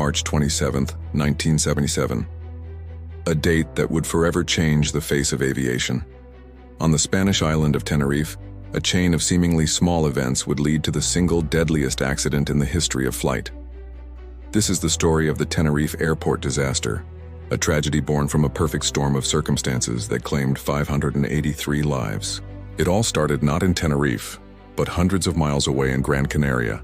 March 27, 1977. A date that would forever change the face of aviation. On the Spanish island of Tenerife, a chain of seemingly small events would lead to the single deadliest accident in the history of flight. This is the story of the Tenerife airport disaster, a tragedy born from a perfect storm of circumstances that claimed 583 lives. It all started not in Tenerife, but hundreds of miles away in Gran Canaria,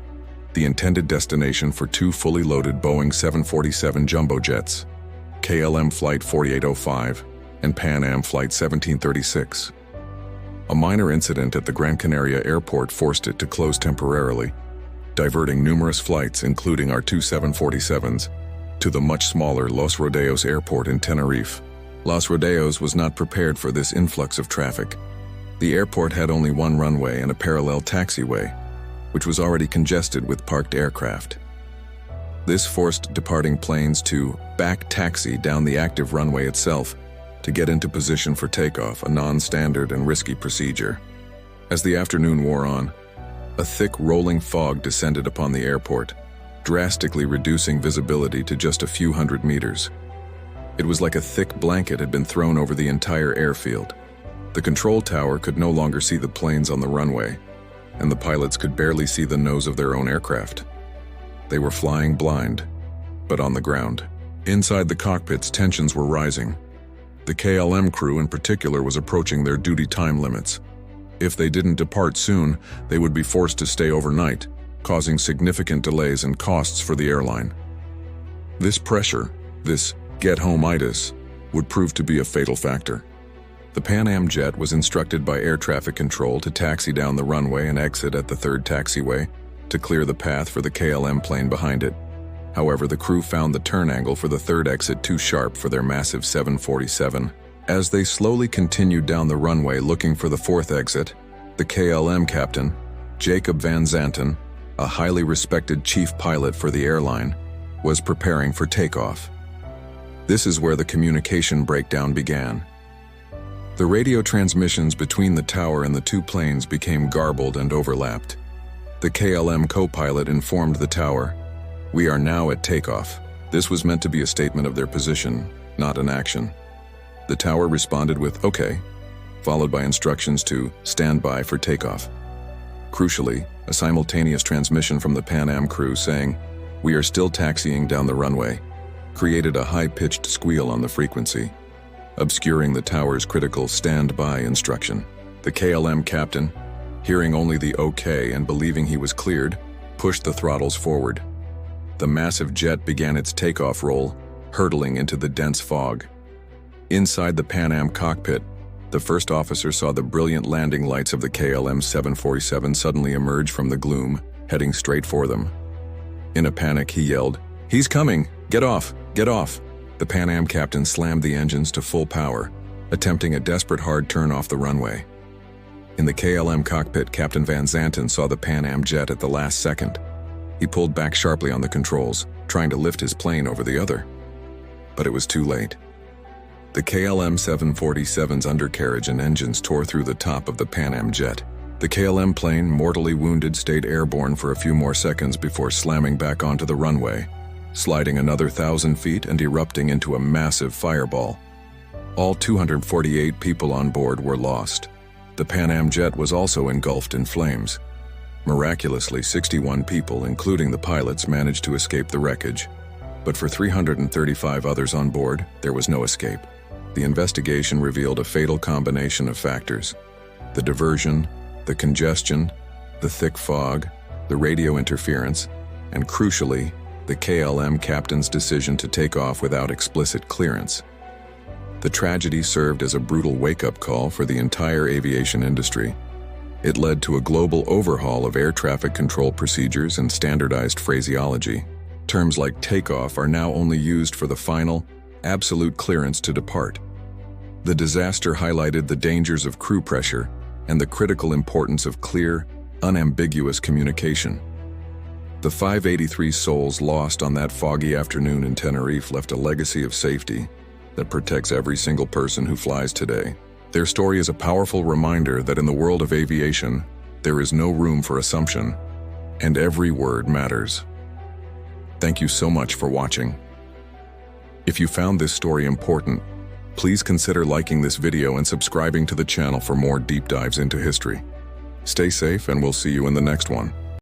the intended destination for two fully loaded Boeing 747 jumbo jets, KLM Flight 4805 and Pan Am Flight 1736. A minor incident at the Gran Canaria airport forced it to close temporarily, diverting numerous flights, including our two 747s, to the much smaller Los Rodeos airport in Tenerife. Los Rodeos was not prepared for this influx of traffic. The airport had only one runway and a parallel taxiway, which was already congested with parked aircraft. This forced departing planes to back taxi down the active runway itself to get into position for takeoff, a non-standard and risky procedure. As the afternoon wore on, a thick rolling fog descended upon the airport, drastically reducing visibility to just a few hundred meters. It was like a thick blanket had been thrown over the entire airfield. The control tower could no longer see the planes on the runway, and the pilots could barely see the nose of their own aircraft. They were flying blind, but on the ground. Inside the cockpits, tensions were rising. The KLM crew in particular was approaching their duty time limits. If they didn't depart soon, they would be forced to stay overnight, causing significant delays and costs for the airline. This pressure, this get-home-itis, would prove to be a fatal factor. The Pan Am jet was instructed by air traffic control to taxi down the runway and exit at the third taxiway to clear the path for the KLM plane behind it. However, the crew found the turn angle for the third exit too sharp for their massive 747. As they slowly continued down the runway looking for the fourth exit, the KLM captain, Jacob Van Zanten, a highly respected chief pilot for the airline, was preparing for takeoff. This is where the communication breakdown began. The radio transmissions between the tower and the two planes became garbled and overlapped. The KLM co-pilot informed the tower, "We are now at takeoff." This was meant to be a statement of their position, not an action. The tower responded with "Okay," followed by instructions to stand by for takeoff. Crucially, a simultaneous transmission from the Pan Am crew saying, "We are still taxiing down the runway," created a high-pitched squeal on the frequency, obscuring the tower's critical stand-by instruction. The KLM captain, hearing only the "okay" and believing he was cleared, pushed the throttles forward. The massive jet began its takeoff roll, hurtling into the dense fog. Inside the Pan Am cockpit, the first officer saw the brilliant landing lights of the KLM 747 suddenly emerge from the gloom, heading straight for them. In a panic, he yelled, "He's coming! Get off! Get off!" The Pan Am captain slammed the engines to full power, attempting a desperate hard turn off the runway. In the KLM cockpit, Captain Van Zanten saw the Pan Am jet at the last second. He pulled back sharply on the controls, trying to lift his plane over the other. But it was too late. The KLM 747's undercarriage and engines tore through the top of the Pan Am jet. The KLM plane, mortally wounded, stayed airborne for a few more seconds before slamming back onto the runway, sliding another 1,000 feet and erupting into a massive fireball. All 248 people on board were lost. The Pan Am jet was also engulfed in flames. Miraculously, 61 people, including the pilots, managed to escape the wreckage. But for 335 others on board, there was no escape. The investigation revealed a fatal combination of factors: the diversion, the congestion, the thick fog, the radio interference, and crucially, the KLM captain's decision to take off without explicit clearance. The tragedy served as a brutal wake-up call for the entire aviation industry. It led to a global overhaul of air traffic control procedures and standardized phraseology. Terms like takeoff are now only used for the final, absolute clearance to depart. The disaster highlighted the dangers of crew pressure and the critical importance of clear, unambiguous communication. The 583 souls lost on that foggy afternoon in Tenerife left a legacy of safety that protects every single person who flies today. Their story is a powerful reminder that in the world of aviation, there is no room for assumption, and every word matters. Thank you so much for watching. If you found this story important, please consider liking this video and subscribing to the channel for more deep dives into history. Stay safe, and we'll see you in the next one.